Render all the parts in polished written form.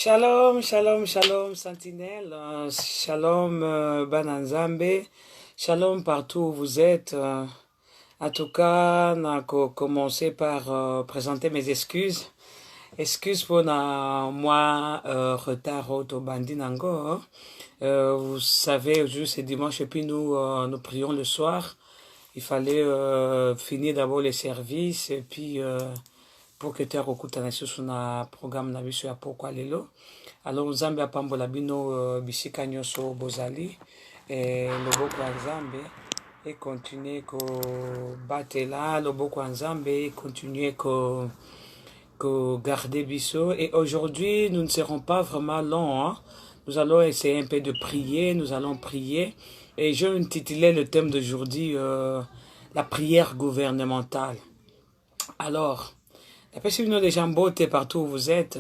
Shalom, shalom, shalom, sentinelle, shalom, Bananzambe, shalom partout où vous êtes. En tout cas, on a commencé par présenter mes excuses. Excuses pour moi, retard au bandi nango. Vous savez, aujourd'hui c'est dimanche et puis nous prions le soir. Il fallait finir d'abord les services et puis pour que tu aies sur un programme na biso ya pourquoi lelo. Alors Nzambe apambola bino bisika nyonso bozali et loboko ya Nzambe et continuer ko batela loboko ya Nzambe et continuer ko garder biso. Et aujourd'hui nous ne serons pas vraiment longs, hein? Nous allons essayer un peu de prier, nous allons prier et je vais intituler le thème d'aujourd'hui la prière gouvernementale. Alors après, nous les gens beauté partout où vous êtes.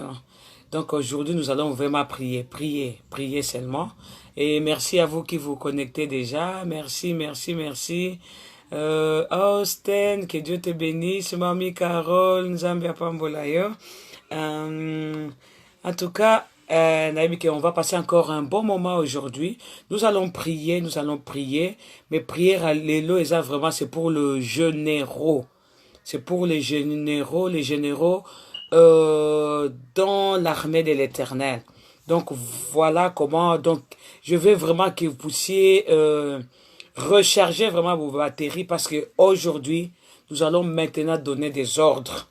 Donc aujourd'hui, nous allons vraiment prier, prier seulement. Et merci à vous qui vous connectez déjà. Merci. Austin, que Dieu te bénisse. Mamie Carole, Nzambia Pambolayo. En tout cas, on va passer encore un bon moment aujourd'hui. Nous allons prier. Mais prier à l'élo, ça vraiment, c'est pour le généraux. C'est pour les généraux dans l'armée de l'Éternel. Donc voilà comment. Donc je veux vraiment que vous puissiez recharger vraiment vos batteries parce que aujourd'hui nous allons maintenant donner des ordres.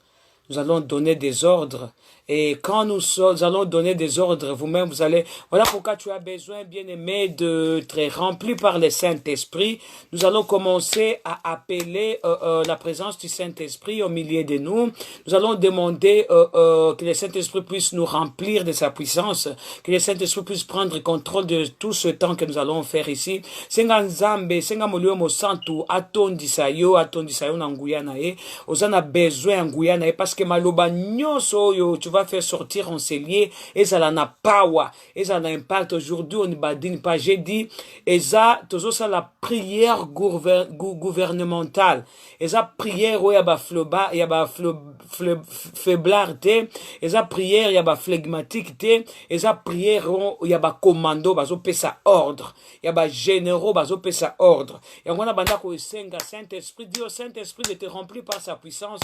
Nous allons donner des ordres. Et quand nous allons donner des ordres, vous-même, vous allez... Voilà pourquoi tu as besoin, bien-aimé, d'être rempli par le Saint-Esprit. Nous allons commencer à appeler la présence du Saint-Esprit au milieu de nous. Nous allons demander que le Saint-Esprit puisse nous remplir de sa puissance, que le Saint-Esprit puisse prendre contrôle de tout ce temps que nous allons faire ici. Senga Nzambe, senga molio mo santu, atondisayo na nguya na ye. Ozana besoin nguya na ye parce que maloba nyonso yo, tu vas faire sortir en ces lieux et ça n'a pas et ça n'a impact aujourd'hui on ne badine pas. J'ai dit et ça toujours ça la prière gouvernementale et ça prière où il y a ba floba il y a ba faiblarté et ça prière il y a ba flegmatique et ça prière il y a ba commando bazo pesa ordre il y a ba généraux bazo pesa ordre et on a banda ko senga Saint-Esprit Dieu Saint-Esprit de te remplir par sa puissance.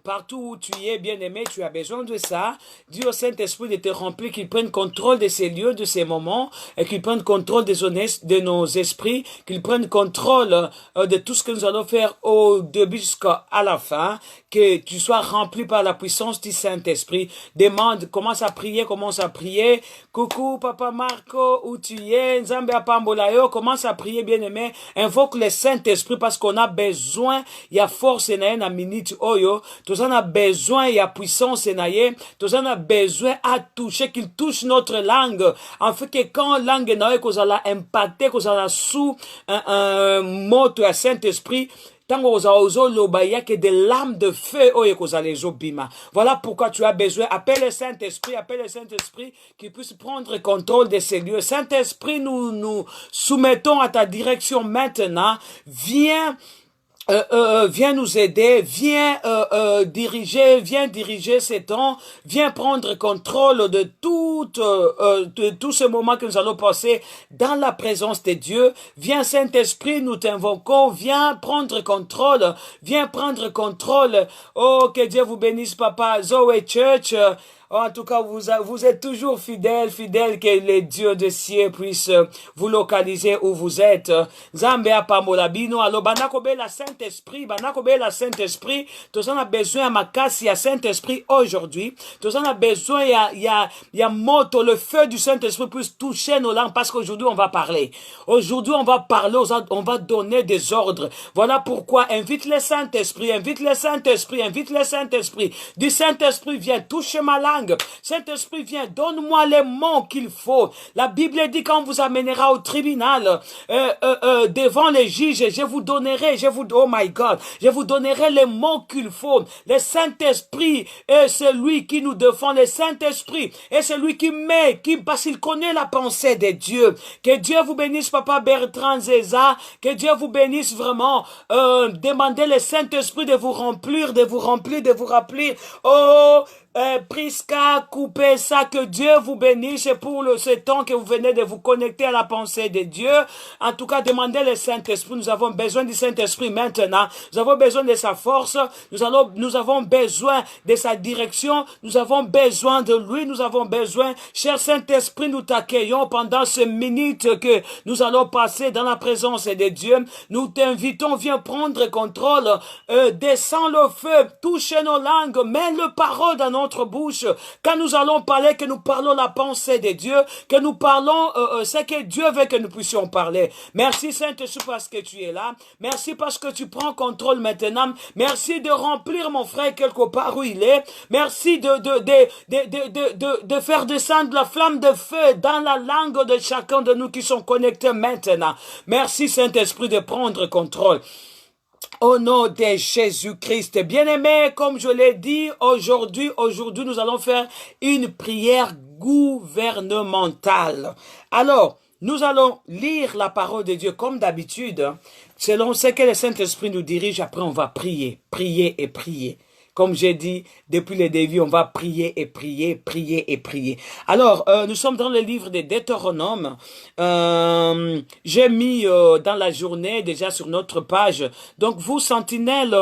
Partout où tu es, bien-aimé, tu as besoin de ça. Dis au Saint-Esprit de te remplir, qu'il prenne contrôle de ces lieux, de ces moments, et qu'il prenne contrôle de nos esprits, qu'il prenne contrôle de tout ce que nous allons faire au début jusqu'à la fin, que tu sois rempli par la puissance du Saint-Esprit. Demande, commence à prier. Coucou, Papa Marco, où tu es? Nzambe Apambolayo, commence à prier, bien-aimé. Invoque le Saint-Esprit parce qu'on a besoin, il y a force na minute oyo. Tous on a besoin, il y a puissance naye. Tous on a besoin à toucher, qu'il touche notre langue. En fait que quand langue naye qu'on a impacté, qu'on a sous un mot à Saint-Esprit, tango ozo loba ya que des lames de feu oye koza les obima. Voilà pourquoi tu as besoin. Appelle le Saint-Esprit qui puisse prendre contrôle de ces lieux. Saint-Esprit, nous soumettons à ta direction maintenant. Viens nous aider, viens diriger ces temps, viens prendre contrôle de tout ce moment que nous allons passer dans la présence de Dieu. Viens Saint-Esprit, nous t'invoquons, viens prendre contrôle. Oh, que Dieu vous bénisse, Papa. Zoé Church. En tout cas, vous êtes toujours fidèles, que les dieux de ciel puissent vous localiser où vous êtes. Zambé apamolabino, alors banakobe la Saint-Esprit, tous on a besoin à makasi à Saint-Esprit aujourd'hui. Tous on a besoin, il y a moto, le feu du Saint-Esprit puisse toucher nos langues parce qu'aujourd'hui on va parler. Aujourd'hui on va parler, on va donner des ordres. Voilà pourquoi invite le Saint-Esprit. Du Saint-Esprit vient toucher ma langue. Saint-Esprit, viens, donne-moi les mots qu'il faut. La Bible dit quand on vous amènera au tribunal, devant les juges, je vous donnerai les mots qu'il faut. Le Saint-Esprit est celui qui nous défend. Le Saint-Esprit est celui parce qu'il connaît la pensée de Dieu. Que Dieu vous bénisse, Papa Bertrand Zéza. Que Dieu vous bénisse vraiment. Demandez le Saint-Esprit de vous remplir. Oh, Prisca, coupez ça, que Dieu vous bénisse pour ce temps que vous venez de vous connecter à la pensée de Dieu. En tout cas, demandez le Saint-Esprit. Nous avons besoin du Saint-Esprit maintenant. Nous avons besoin de sa force. Nous avons besoin de sa direction. Nous avons besoin de lui. Nous avons besoin. Cher Saint-Esprit, nous t'accueillons pendant ces minutes que nous allons passer dans la présence de Dieu. Nous t'invitons, viens prendre contrôle. Descends le feu, touche nos langues, mets le parole dans notre bouche. Quand nous allons parler, que nous parlons la pensée de Dieu, que nous parlons ce que Dieu veut que nous puissions parler. Merci Saint-Esprit parce que tu es là. Merci parce que tu prends contrôle maintenant. Merci de remplir mon frère quelque part où il est. Merci de faire descendre la flamme de feu dans la langue de chacun de nous qui sont connectés maintenant. Merci Saint-Esprit de prendre contrôle. Au nom de Jésus-Christ, bien-aimé, comme je l'ai dit, aujourd'hui, nous allons faire une prière gouvernementale. Alors, nous allons lire la parole de Dieu comme d'habitude, selon ce que le Saint-Esprit nous dirige. Après, on va prier, prier et prier. Comme j'ai dit, depuis le début, on va prier et prier, prier et prier. Alors, nous sommes dans le livre de Deutéronome. J'ai mis dans la journée, déjà sur notre page. Donc, vous, sentinelles,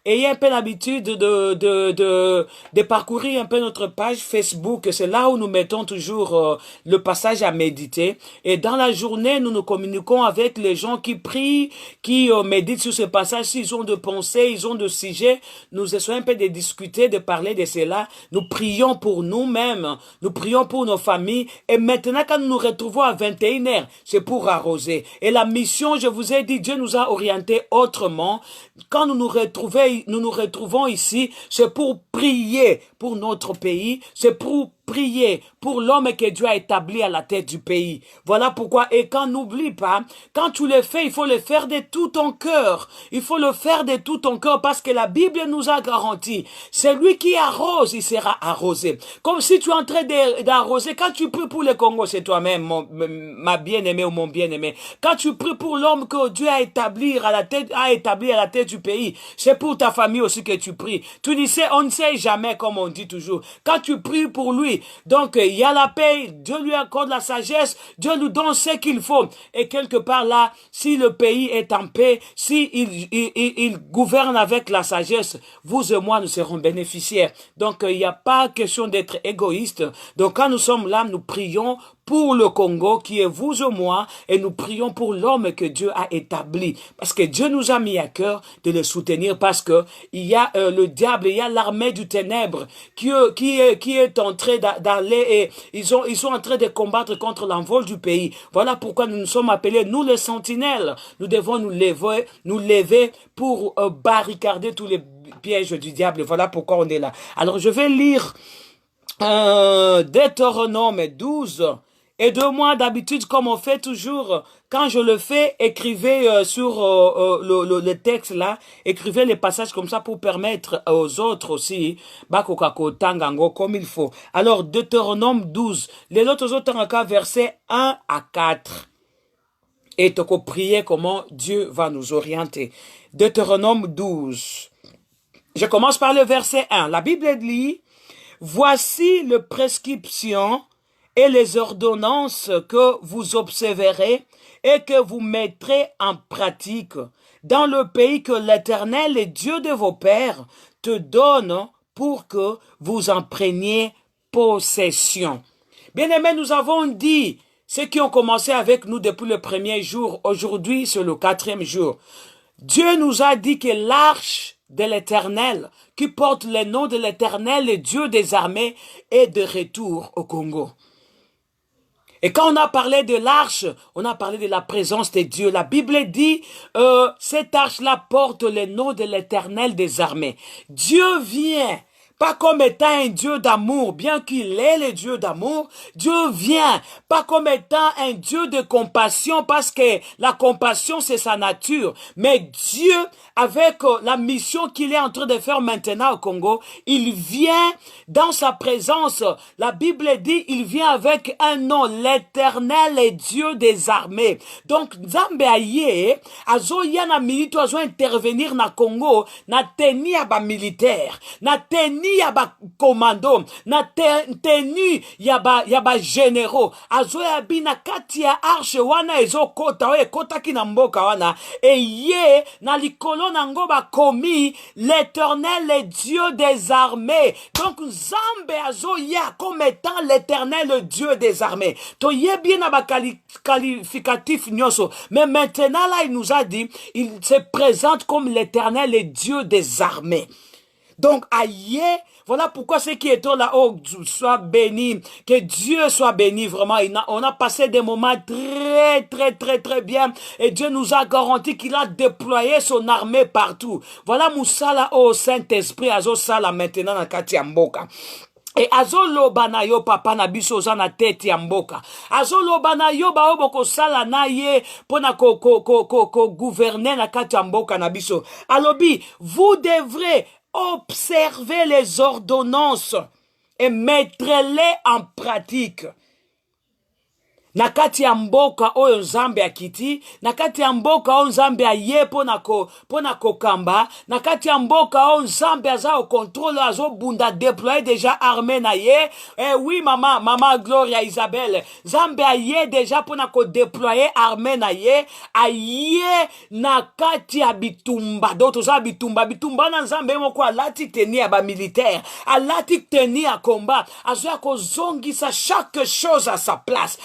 ayez un peu l'habitude de parcourir un peu notre page Facebook. C'est là où nous mettons toujours le passage à méditer. Et dans la journée, nous nous communiquons avec les gens qui prient, qui méditent sur ce passage. S'ils ont de pensées, ils ont de sujets, nous essayons un peu de discuter, de parler de cela. Nous prions pour nous-mêmes, nous prions pour nos familles. Et maintenant, quand nous nous retrouvons à 21h, c'est pour arroser. Et la mission, je vous ai dit, Dieu nous a orientés autrement. Quand nous nous retrouvons ici, c'est pour prier pour notre pays, c'est pour prier pour l'homme que Dieu a établi à la tête du pays. Voilà pourquoi, et quand n'oublie pas, quand tu le fais, il faut le faire de tout ton cœur. Il faut le faire de tout ton cœur parce que la Bible nous a garanti, celui qui arrose, il sera arrosé. Comme si tu es en train d'arroser, quand tu pries pour le Congo, c'est toi-même, ma bien-aimée ou mon bien-aimé. Quand tu pries pour l'homme que Dieu a établi à la tête du pays, c'est pour ta famille aussi que tu pries. Tu dis, on ne sait jamais, comme on dit toujours. Quand tu pries pour lui, donc il y a la paix, Dieu lui accorde la sagesse, Dieu nous donne ce qu'il faut. Et quelque part là, si le pays est en paix, si il gouverne avec la sagesse, vous et moi nous serons bénéficiaires. Donc il n'y a pas question d'être égoïste. Donc quand nous sommes là, nous prions pour le Congo qui est vous et moi, et nous prions pour l'homme que Dieu a établi. Parce que Dieu nous a mis à cœur de le soutenir parce que il y a le diable, il y a l'armée du ténèbre qui est en train d'aller et ils sont en train de combattre contre l'envol du pays. Voilà pourquoi nous nous sommes appelés, nous les sentinelles. Nous devons nous lever pour barricader tous les pièges du diable. Voilà pourquoi on est là. Alors je vais lire Deutéronome 12. Et de moi, d'habitude, comme on fait toujours, quand je le fais, écrivez sur le texte là, écrivez les passages comme ça pour permettre aux autres aussi, bakokako tangango comme il faut. Alors, Deutéronome 12, les autres versets 1 à 4. Et toko prier comment Dieu va nous orienter. Deutéronome 12. Je commence par le verset 1. La Bible dit, voici les prescriptions et les ordonnances que vous observerez et que vous mettrez en pratique dans le pays que l'Éternel, le Dieu de vos pères, te donne pour que vous en preniez possession. Bien-aimés, nous avons dit, ceux qui ont commencé avec nous depuis le premier jour, aujourd'hui c'est le 4e jour. Dieu nous a dit que l'arche de l'Éternel, qui porte le nom de l'Éternel, le Dieu des armées, est de retour au Congo. Et quand on a parlé de l'arche, on a parlé de la présence de Dieu. La Bible dit, cette arche-là porte le nom de l'Éternel des armées. Dieu vient, pas comme étant un Dieu d'amour, bien qu'il est le Dieu d'amour. Dieu vient, pas comme étant un Dieu de compassion, parce que la compassion, c'est sa nature. Mais Dieu, avec la mission qu'il est en train de faire maintenant au Congo, il vient dans sa présence. La Bible dit, il vient avec un nom, l'Éternel est Dieu des armées. Donc, Nzambe aye, azo yana milito, azo intervenir na Congo, na teni aba militaire, na teni tenue yaba commando, na tenue yaba généraux. Azo yabi na kati ya arche wana ezo kota oye kota ki na mboka wana. Et ye na likolo nango ba komi l'Éternel est Dieu des armées. Donc Nzambe azo ya comme étant l'Éternel le Dieu des armées. To ye bien na ba qualificatif nyoso. Mais maintenant là il nous a dit il se présente comme l'Éternel le Dieu des armées. Donc aïe, voilà pourquoi ceux qui étaient là-haut soient bénis, que Dieu soit béni vraiment. On a passé des moments très bien et Dieu nous a garanti qu'il a déployé son armée partout. Voilà Moussala au Saint-Esprit, Azo Sala maintenant na kati ya mboka. Et azolo bana yo papa na biso za na tete ya mboka. Azolo bana yo ba oboko sala na ye pona ko gouverner na kati ya mboka na biso. Alobi, vous devrez observer les ordonnances et mettre-les en pratique. Nakati ya mboka oyo Nzambe akiti, nakati ya mboka oyo Nzambe aye pona kokamba, nakati ya mboka oyo Nzambe aza au contrôle azo bunda déployer déjà armée na ye. Eh oui maman Gloria Isabelle, Nzambe aye déjà pona ko déployer armée na ye, aye nakati ya bitumba. D'autres za bitumba na Nzambe moko alati teni ya ba militaire, alati teni ya combat, azo ko zongisa chaque chose à sa place.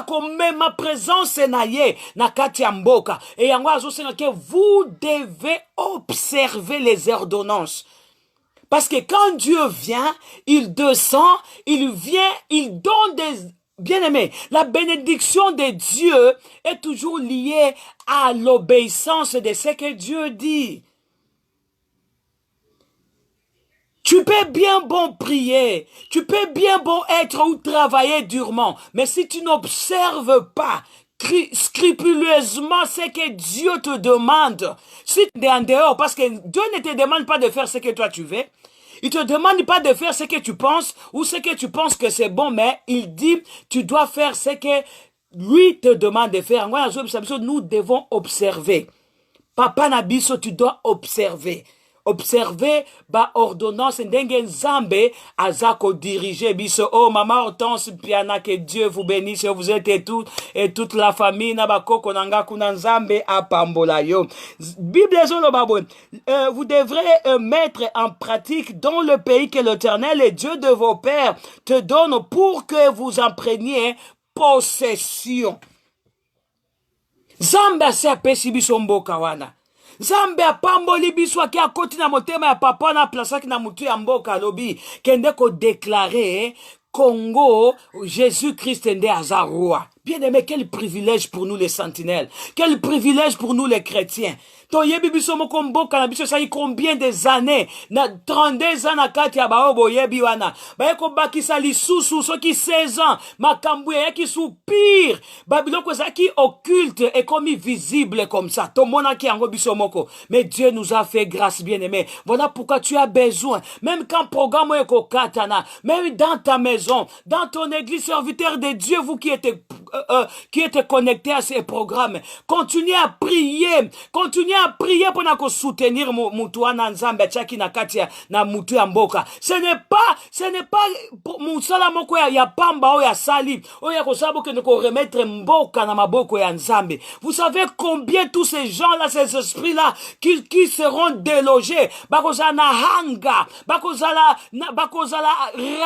Comme ma présence naye na kati ya mboka et yango azosenga que vous devez observer les ordonnances parce que quand Dieu vient il descend, il vient, il donne des bien-aimés. La bénédiction de Dieu est toujours liée à l'obéissance de ce que Dieu dit. Tu peux bien bon prier, tu peux bien bon être ou travailler durement, mais si tu n'observes pas scrupuleusement ce que Dieu te demande, si tu es en dehors, parce que Dieu ne te demande pas de faire ce que toi tu veux, il te demande pas de faire ce que tu penses ou ce que tu penses que c'est bon, mais il dit tu dois faire ce que lui te demande de faire. Nous devons observer. Papa Nabiso, tu dois observer. Observez ba ordonnance ndenge Nzambe azako diriger biso. Oh maman Hortense Piana, que Dieu vous bénisse, vous êtes et toute la famille na bakoko nanga kuna Nzambe apambola yo. Bible zolo babo, vous devrez mettre en pratique dans le pays que l'Éternel et Dieu de vos pères te donne pour que vous en preniez possession. Nzambe se apesi biso mboka wana. Nzambe apamboli biso aki akoti na motema ya papa na plasaki na mutu ya mboka lobi kende ko déclarer Congo Jésus-Christ nde aza roi. Bien aimé, quel privilège pour nous les sentinelles. Quel privilège pour nous les chrétiens. Toyebi biso moko mboka na biso sayi combien des années na 32 ans na kati ya baobo yebi wana. Bayeko bakisa lisusu soki 16 ans makambu ya ki soupir. Babiloko zaki occulte et comme visible comme ça. Tomona ki yango biso moko. Mais Dieu nous a fait grâce bien-aimé. Voilà pourquoi tu as besoin même quand programme eko katana, même dans ta maison, dans ton église, serviteur de Dieu, vous qui êtes connectés à ces programmes, continuez à prier pour soutenir mutuana Nzambe chaki na katia na mutu ya mboka. Ce n'est pas musala moko ya pamba o ya sali o ya kosabo que nous remettre mboka na maboko ya Nzambe. Vous savez combien tous ces gens là, ces esprits là qui seront délogés, bakozala hanga, bakozala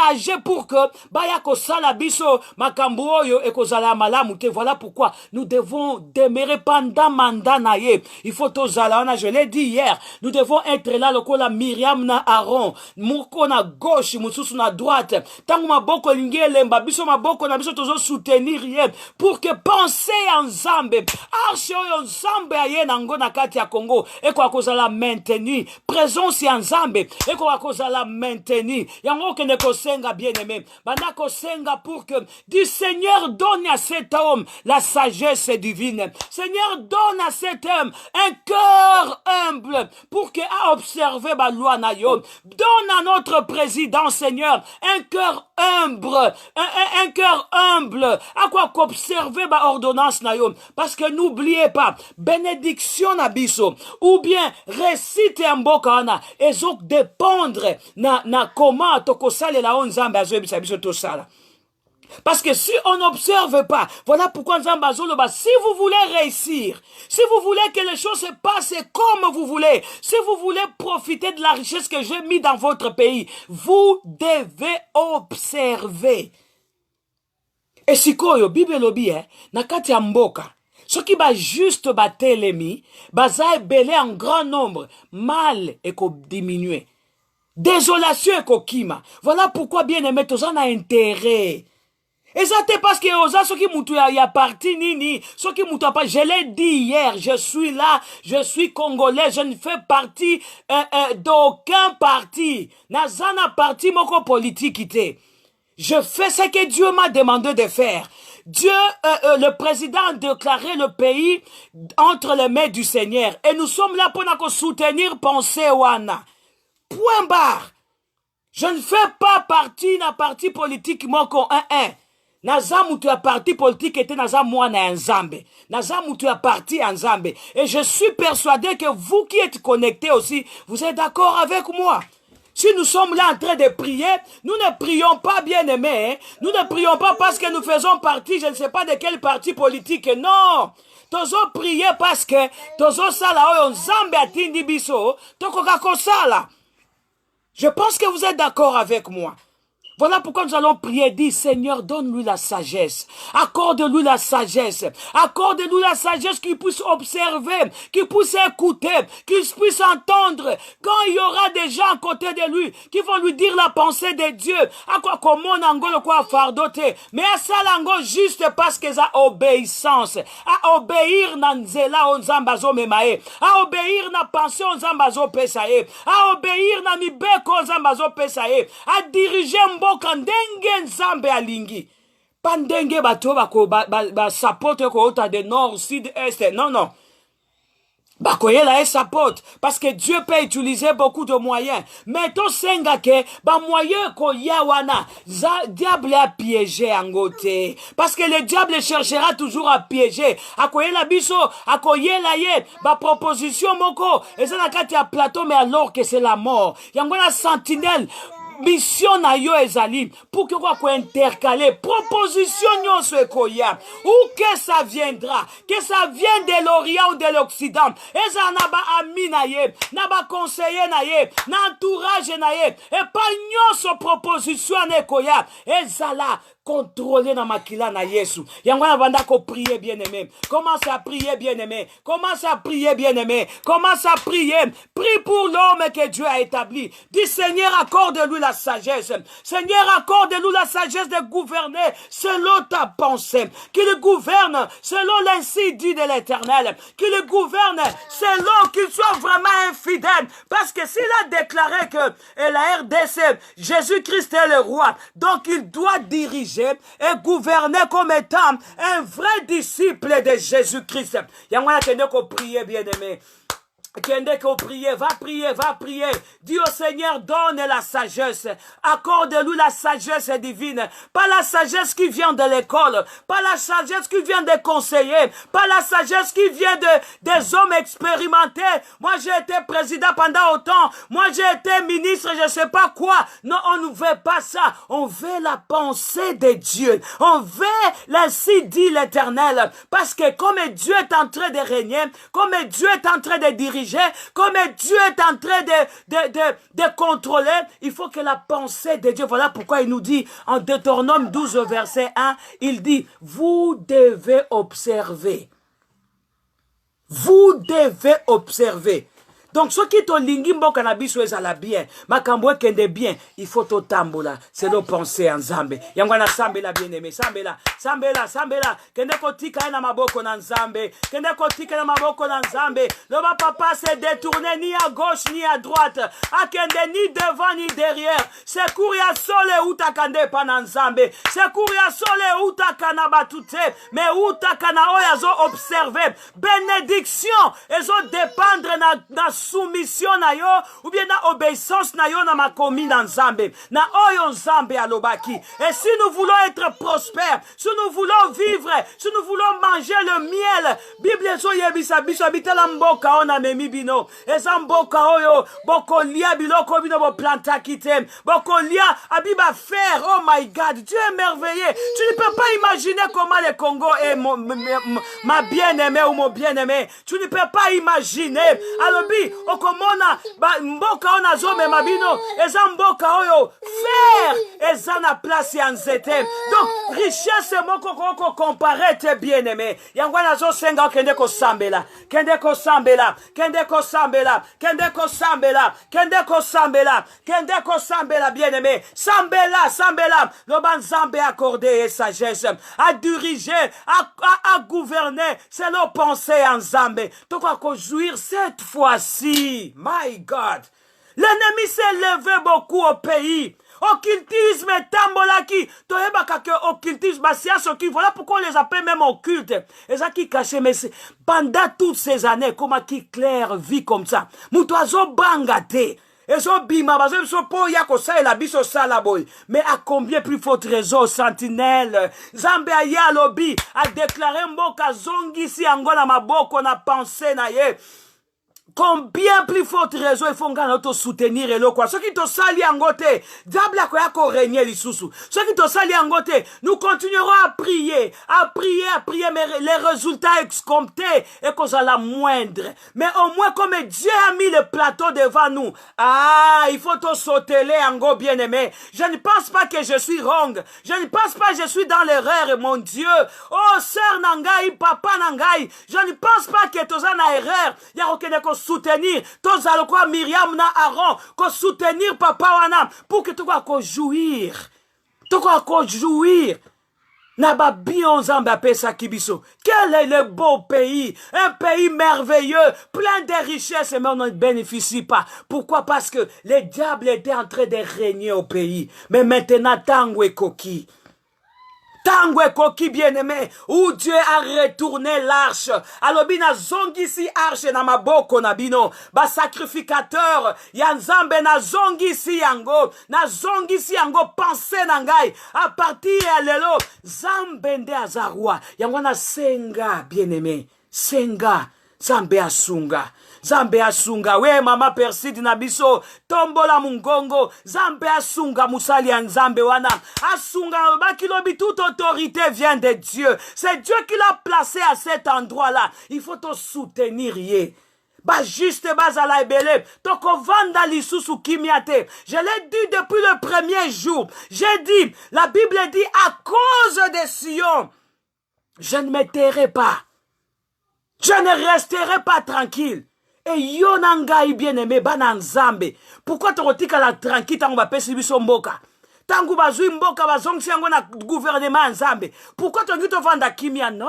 rager pour que baya kosala biso makambu oyo ekozala malamu te. Voilà pourquoi nous devons demeurer pendant mandat naye. Il faut tozala, je l'ai dit hier, nous devons être là lokola Myriam na Aaron, moko na gauche, mususu na droite. Tangu maboko lingelemba biso maboko na biso tozo soutenir ye pour que penser en Nzambe. Arche oyo Nzambe aye nango na kati ya Congo eko akozala maintenu. Présence ya Nzambe eko akozala maintenu. Yango kende kosenga bien aimé. Banda kosenga pour que du Seigneur donne à cet homme la sagesse divine. Seigneur, donne à cet homme un cœur humble pour qu'il a observé la loi na yo. Donne à notre président, Seigneur, un cœur humble, un cœur humble, à quoi qu'observer la ordonnance na yo. Parce que n'oubliez pas, bénédiction na biso, ou bien récite en bokana, et zo dépendre na comment tokosale la onzambe azo bisa biso tosala. Parce que si on n'observe pas, voilà pourquoi si vous voulez réussir, si vous voulez que les choses se passent comme vous voulez, si vous voulez profiter de la richesse que j'ai mis dans votre pays, vous devez observer. Et si koyo, Bible lobi, nakati ya mboka, ce qui va juste batelemi, baza belé en grand nombre, mal et ko diminuer. Désolation et kokima. Voilà pourquoi bien aimé, tous en a intérêt. Et ça c'est parce que ce qui moutou ya parti nini, ce qui moutou pas, je l'ai dit hier, je suis là, je suis congolais, je ne fais partie d'aucun parti. Nazana parti moko politique ité. Je fais ce que Dieu m'a demandé de faire. Dieu, le président a déclaré le pays entre les mains du Seigneur. Et nous sommes là pour nous soutenir, penser wana. Point barre. Je ne fais pas partie d'un parti politique moko Naza mutu ya parti politique était naza mwana nzambe. Naza mutu ya parti nzambe. Et je suis persuadé que vous qui êtes connectés aussi, vous êtes d'accord avec moi. Si nous sommes là en train de prier, nous ne prions pas, bien aimés. Nous ne prions pas parce que nous faisons partie, je ne sais pas de quel parti politique. Non. Tozo prier parce que tozo sala oyo nzambe atindi biso, toko kako sala. Je pense que vous êtes d'accord avec moi. Voilà pourquoi nous allons prier, dit Seigneur, donne-lui la sagesse, accorde-lui la sagesse, accorde-lui la sagesse qu'il puisse observer, qu'il puisse écouter, qu'il puisse entendre. Quand il y aura des gens à côté de lui qui vont lui dire la pensée de Dieu, à quoi comment n'angolo quoi fardoter, mais à ça l'ango juste parce que ça obéissance, à obéir na nzela onzambazo memae, à obéir na pensée onzambazo pesae, à obéir na mibeko onzambazo pesae, à diriger kandenge nzambe alingi pandenge bato bako ba sapote ko ota de nord sud est non bakoyela sapote parce que Dieu peut utiliser beaucoup de moyens mais to senga ke ba moyen ko yawana diable a piégé angote parce que le diable cherchera toujours à piéger akoyela biso akoyela ye ba proposition moko ezana kati ya plateau mais alors que c'est la mort yangona sentinelle mission na yo ezali pour que quoi intercaler proposition nyonso ekoya ou que ça viendra que ça vienne de l'Orient ou de l'Occident eza na ba ami na ye na ba conseiller na ye na entourage na ye et pas nyonso proposition ekoya ezala contrôler na makila na Yesu. Yangwana banda ko prier bien-aimé. Commence à prier bien-aimé. Commence à prier bien-aimé. Commence à prier. Prie pour l'homme que Dieu a établi. Dis Seigneur, accorde-lui la sagesse. Seigneur, accorde-lui la sagesse de gouverner selon ta pensée. Qu'il gouverne selon l'ainsi dit de l'Éternel. Qu'il gouverne selon qu'il soit vraiment infidèle. Parce que s'il a déclaré que la RDC, Jésus-Christ est le roi, donc il doit diriger et gouverner comme étant un vrai disciple de Jésus-Christ. Il y a moyen que prier, bien-aimé. Va prier. Dis au Seigneur, donne la sagesse. Accorde-lui la sagesse divine. Pas la sagesse qui vient de l'école. Pas la sagesse qui vient des conseillers. Pas la sagesse qui vient des hommes expérimentés. Moi, j'ai été président pendant autant. Moi, j'ai été ministre, je sais pas quoi. Non, on ne veut pas ça. On veut la pensée de Dieu. On veut l'ainsi dit l'Éternel. Parce que comme Dieu est en train de régner, comme Dieu est en train de diriger, comme Dieu est en train de contrôler, il faut que la pensée de Dieu, voilà pourquoi il nous dit en Deutéronome 12 verset 1, il dit, vous devez observer. Vous devez observer. Donc, ce qui tolingi mboka na biso ezala bien, makambo kende bien, il faut totambola, c'est nos pensées en Nzambe. Yangwana sambela bien aimé, sambela, kende kotika na maboko na Nzambe, kende kotika na maboko na Nzambe. Loba papa s'est détourné ni à gauche ni à droite, akende ni devant ni derrière. Secours ya sole utakande pa na Nzambe, secours ya sole utakana batute, mais utakana oyazo observer. Bénédiction, ezo dépendre na soumission na yo ou bien na obéissance na yo na makomi na Nzambe na oyo Nzambe alobaki. Et si nous voulons être prospères, si nous voulons vivre, si nous voulons manger le miel, Bible so yebisa biso abitala mboka ona memi bino eza mboka oyo bokolia biloko bino bo planta kite bokolia abiba faire. Oh my God, Dieu est merveilleux. Tu ne peux pas imaginer comment le Congo est ma bien-aimée ou mon bien-aimé. Tu ne peux pas imaginer. Alobi okomona mboka ona zome mabino eza mboka oyo faire eza na place ya nzete. Donc richesse moko koko comparer tes bien-aimés. Yangwana zo senga kende ko sambela, kende ko sambela, kende ko sambela, kende ko sambela, kende ko sambela, kende ko sambela bien-aimé. Sambela, le ban Nzambe accordé sagesse, à diriger, à gouverner, c'est nos pensées en Nzambe. Donc à jouir cette fois-ci. My God. L'ennemi s'est levé beaucoup au pays. Occultisme tambolaki. Toyebaka que occultisme, voilà pourquoi on les appelle même occulte. Et ça qui caché, mais pendant toutes ces années, comment qui clair vit comme ça. Moutoazo bangate. Et so bima, bazo so po yako sa la biso sala boy. Mais à combien plus faut trésor sentinelle. Zambe aya lobi a déclaré mboka zongi si angola maboko na pensée na ye. Combien plus forte raison il faut nous soutenir et le quoi. Ceux qui te sali en côté, diable a quoi régner les sous. Ceux qui te sali en côté, nous continuerons à prier, mais les résultats escomptés et qu'on a la moindre. Mais au moins comme Dieu a mis le plateau devant nous, il faut te sauter les en bien aimé. Je ne pense pas que je suis wrong. Je ne pense pas que je suis dans l'erreur, mon Dieu. Oh, sœur Nangai, papa Nangai, je ne pense pas que tu es en erreur. Il y a aucun soutenir tous alokwa Myriam na Aaron ko soutenir papa wana pour que tu vas jouir na ba bien Nzambe apesa kibiso. Quel est le beau pays, un pays merveilleux, plein de richesses, mais on n'en bénéficie pas. Pourquoi? Parce que les diables étaient en train de régner au pays. Mais maintenant tango et coquille. Tango koki bien-aimé, où Dieu a retourné l'arche. Alobi na zongi si arche na maboko na bino. Ba sacrificateur, ya Nzambe na zongi si yango pensé na ngai. A partir ya lelo, Zambende azarua. Yango na senga bien-aimé, senga, Zambe asunga, we mama Perside na biso, tombola mungongo, Zambe asunga musali ya Nzambe wana, asunga bakilobi toute autorité vient de Dieu, c'est Dieu qui l'a placé à cet endroit-là, il faut te soutenir yé. Ba juste bazala ebele, toko vanda lisusu kimiate. Je l'ai dit depuis le premier jour, j'ai dit, la Bible dit à cause de Sion, je ne me tairai pas. Je ne resterai pas tranquille. Et yonangai bien-aimé, bana Nzambe. Pourquoi tu retika la tranquille tant on va pesi biso mboka? Tangu bazui mboka bazongsi yango na gouvernement Nzambe. Pourquoi tu veux te vendre kimia? Non.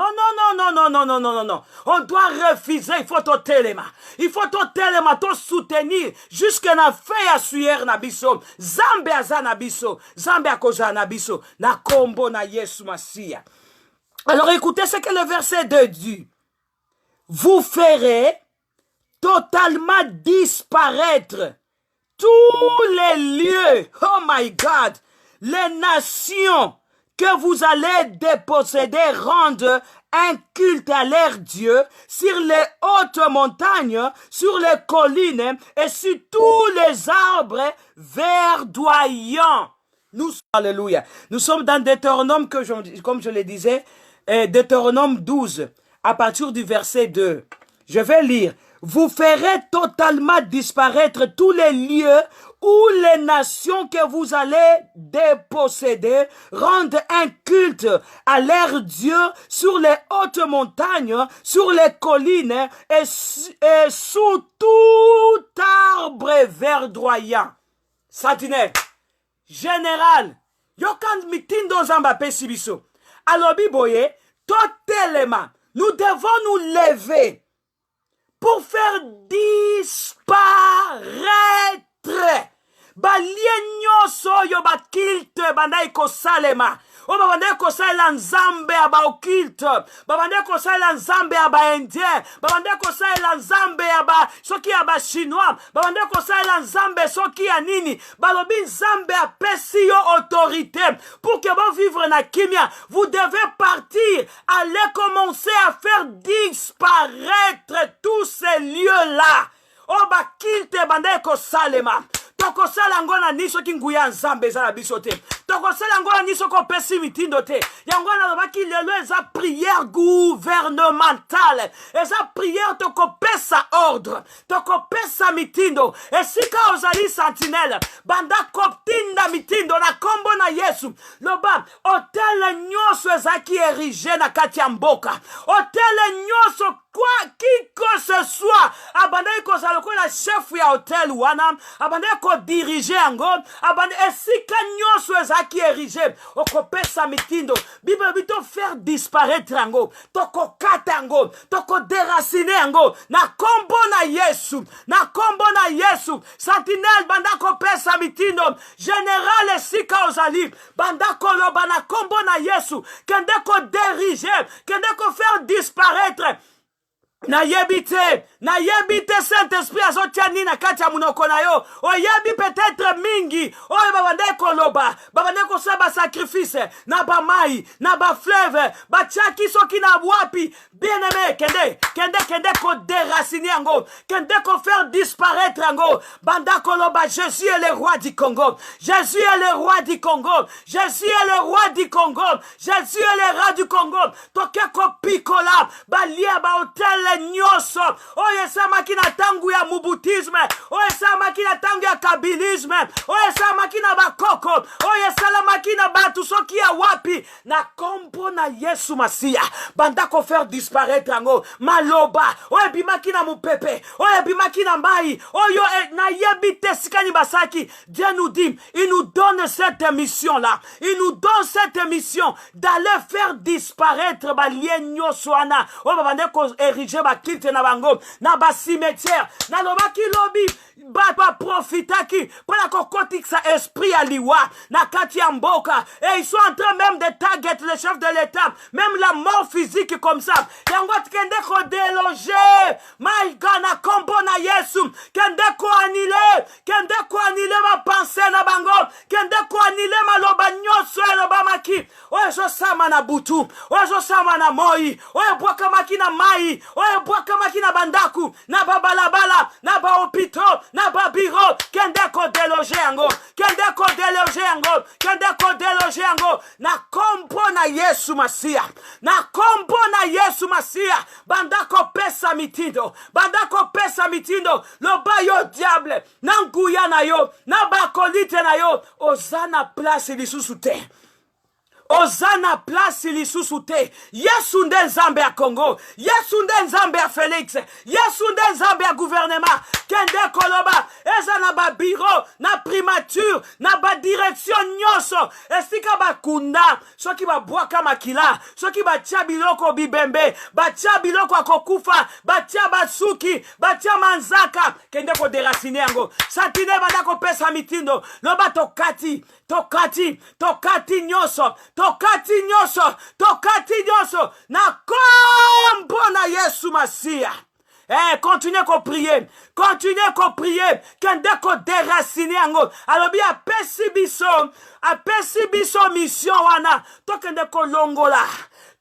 On doit refuser, il faut te telema. Il faut te telema, te soutenir jusqu'à na fait à suyer na biso. Zambe aza na biso. Zambe akoza na biso. Na kombo na Yesu Masia. Alors écoutez ce que le verset 2 dit. Vous ferez totalement disparaître tous les lieux, oh my God, les nations que vous allez déposséder, rendre un culte à leur Dieu sur les hautes montagnes, sur les collines et sur tous les arbres verdoyants. Alléluia. Nous sommes dans Deutéronome, comme je le disais, Deutéronome 12. À partir du verset 2, je vais lire. Vous ferez totalement disparaître tous les lieux où les nations que vous allez déposséder rendent un culte à leur Dieu sur les hautes montagnes, sur les collines et sous tout arbre verdoyant. Sentinelle, général, yokan mitindo zamba pesi biso. Alobi boye, totalement, nous devons nous lever pour faire disparaître balie nyonso yo bakilte bandai kosalema. O babande kosalela nzambe ya baokilte, babande kosalela nzambe ya baindien, babande kosalela nzambe ya soki ya chinois, babande kosalela nzambe soki ya nini, balobi nzambe apesi yo autorité pour que vous vivre na kimia. Vous devez partir, aller commencer à faire disparaître tous ces lieux-là. O bakilte bande kosalema. Tokosala ngona niso kinguya nzambe za na biso te. Tokosala ngona niso ko pesi mitindo te. Yangona lobaki lelo eza prière gouvernementale. Eza prière toko pesa ordre. Toko pesa mitindo. Esika ozali sentinelle. Banda koptinda mitindo na kombo na Yesu. Loba hôtel nyonso ezaki érigé na kati ya mboka. Hôtel nyonso quoi qui que ce soit. Abandai ko zaloko la chef ya hôtel wana. Abandai ko diriger ango. Abandai esika nyonso ezaki érigé. Okopesa mitindo. Bible bito faire disparaître ango. Toko kata ango. Toko déraciner ango. Na kombo na Yesu. Na kombo na Yesu. Sentinelle banda kopesa mitindo. Général esika ozali. Banda koloba na kombo na Yesu. Kende ko diriger. Kende ko faire disparaître. Na yebite Saint-Esprit azotiani na kati ya munoko na yo. Oyebi peut-être mingi. Oye babande koloba. Babande kosaba sacrifice. Na ba mai. Na ba fleuve. Ba tchaki soki na wapi. Bien-aimé. Kende ko déraciner ango. Kende ko faire disparaître ango. Banda koloba. Jésus est le roi du Congo. Jésus est le roi du Congo. Jésus est le roi du Congo. Jésus est le roi du Congo. Toke ko pikola. Balia ba hotel nyoso. Oye sa makina tangu ya mubutisme. Oye sa makina tangu ya kabilisme. Oye sa makina bakoko. Oye sa la makina batu soki ya wapi. Na kompo na Yesu Masia. Banda ko faire disparaître ango. Maloba. Oye bimakina mupepe. Oye bimakina mai. Oyo na yebite sikani basaki. Dieu nous dit, il nous donne cette mission-là. Il nous donne cette mission d'aller faire disparaître balie nyoso ana. Oye babande ko ériger ba kilte na bango na ba cimetière na lobaki lobi ba profitaki pour la kokoti sa esprit aliwa na kati ya mboka et ils sont en train même de target le chef de l'état même la mort physique comme ça yango kende ko déloger my God na kombo na Yesu kende ko annuler ma pensée na bango kende ko annuler ma loba nyoso loba maki oyo so sama na butu oyo so sama na moi oyo boka maki na mai oyo boka maki na bandaku na babalabala na ba hopito na ba biro kende ko déloger yango na kombo na Yesu Masia bandako pesa mitindo loba yo diable na nguya na yo na bakolite na yo ozana place lisusu te. Ozana place lisusu te. Yesu nde nzambe ya Congo. Yesu nde nzambe ya Felix. Yesu nde nzambe ya gouvernement. Kende koloba. Eza na ba bureau. Na primature. Na ba direction nyoso. Esika ba kunda. Soki ba boaka makila. Soki ba tia biloko bibembe. Ba tia biloko akokufa. Ba tia basuki. Ba tia manzaka. Kende ko deracine yango. Satine bada ko pesa mitindo. Loba tokati nyoso. Tokati nyoso na kombo na Yesu Masia. Continuez qu'on prier. Kende ko déraciner yango. Alobi apesi biso mission wana. Tokende ko longola.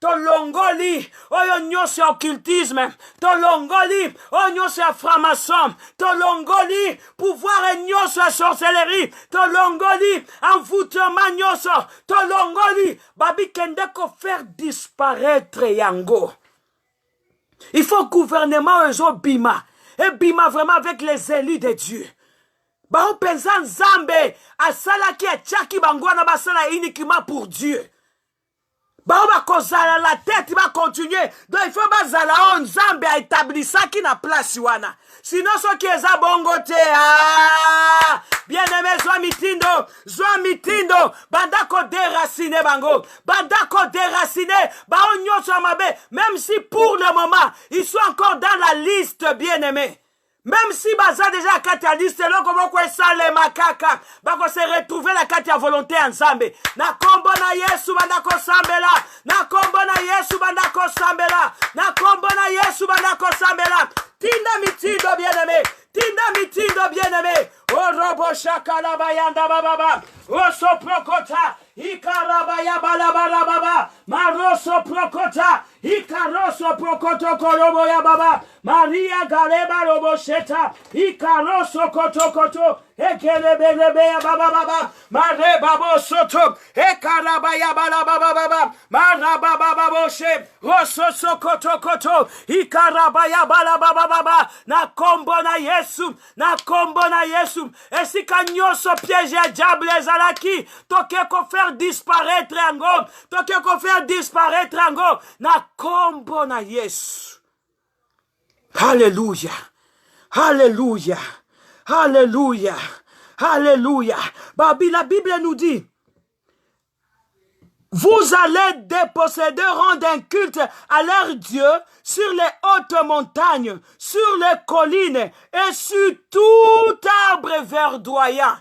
Tolongoli, oyo nyose occultisme, tolongoli, oyo nyose franc-maçon, tolongoli, pouvoir nyose sorcellerie, tolongoli, envoûtement nyose, tolongoli, babi kende ko faire disparaître yango. Il faut gouvernement ezo bima, et bima vraiment avec les élus de Dieu. Bao penza nzambe asalaki atiaki bango wana basala uniquement pour Dieu. Bao bakozala la tête ba continuer. Donc il faut bazala on nzambe a établisaki na place wana. Sinon soki eza bongo te bien-aimé zwa mitindo bandako déraciner bango bandako déraciner bao nyonso ya mabe même si pour le moment ils sont encore dans la liste bien-aimé. Même si baza déjà à kati ya liste loko moko esale makaka bako se retrouver la kati ya volonté ya nzambe na kombo na Yesu bandako sambela na kombo na Yesu bandako sambela na kombo na Yesu bandako sambela tinda mitindo bien-aimé tinda mitindo bien-aimé o robo shakala bayanda baba o soprokota ikarabaya balabara baba maroso prokota ikaroso prokoto korobo ya baba Maria galeba robo sheta ikaroso koto ekelebelebe ya baba mare babo soto ekarabaya balababa baba maraba baba she roso sokoto ikarabaya balababa baba na kombo na Yesu esika nyoso piège ya diable ezalaki toke ko faire disparaître yango na kombo na Yesu. Alléluia. Alléluia. Alléluia. Alléluia. La Bible nous dit, vous allez déposséder, rendre un culte à leur Dieu sur les hautes montagnes, sur les collines et sur tout arbre verdoyant.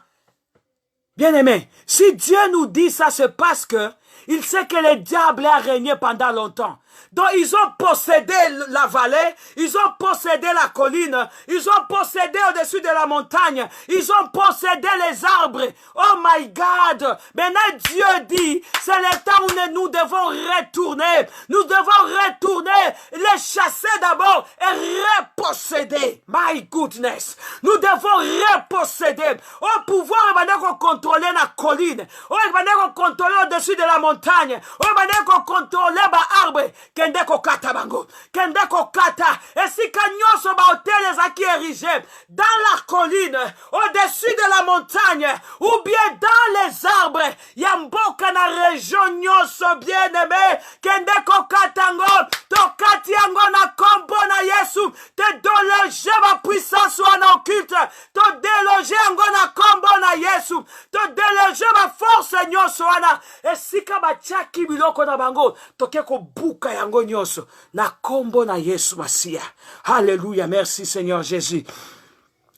Bien-aimé, si Dieu nous dit ça, c'est parce que il sait que le diable a régné pendant longtemps. Donc ils ont possédé la vallée, ils ont possédé la colline, ils ont possédé au-dessus de la montagne, ils ont possédé les arbres. Oh my God! Maintenant Dieu dit, c'est le temps où nous devons retourner. Nous devons retourner, les chasser d'abord et reposséder. My goodness! Nous devons reposséder. Au pouvoir, on va contrôler la colline. On va contrôler au-dessus de la montagne. On va contrôler les arbres. Kende kokata bango, kende kokata, et si kanyoso ba hôtel ezaki érigé dans la colline, au-dessus de la montagne, ou bien dans les arbres, yamboka na région nyoso bien-aimé, kende kokata ngo, tokati yango na kombo na Yesu, te déloger ma puissance wana occulte, te déloger yango na kombo na Yesu, te déloger ma force nyoso wana, et si kabachaki biloko na bango, toke ko buka yango nyoso na kombo na Yesu Masia. Alléluia, merci Seigneur Jésus.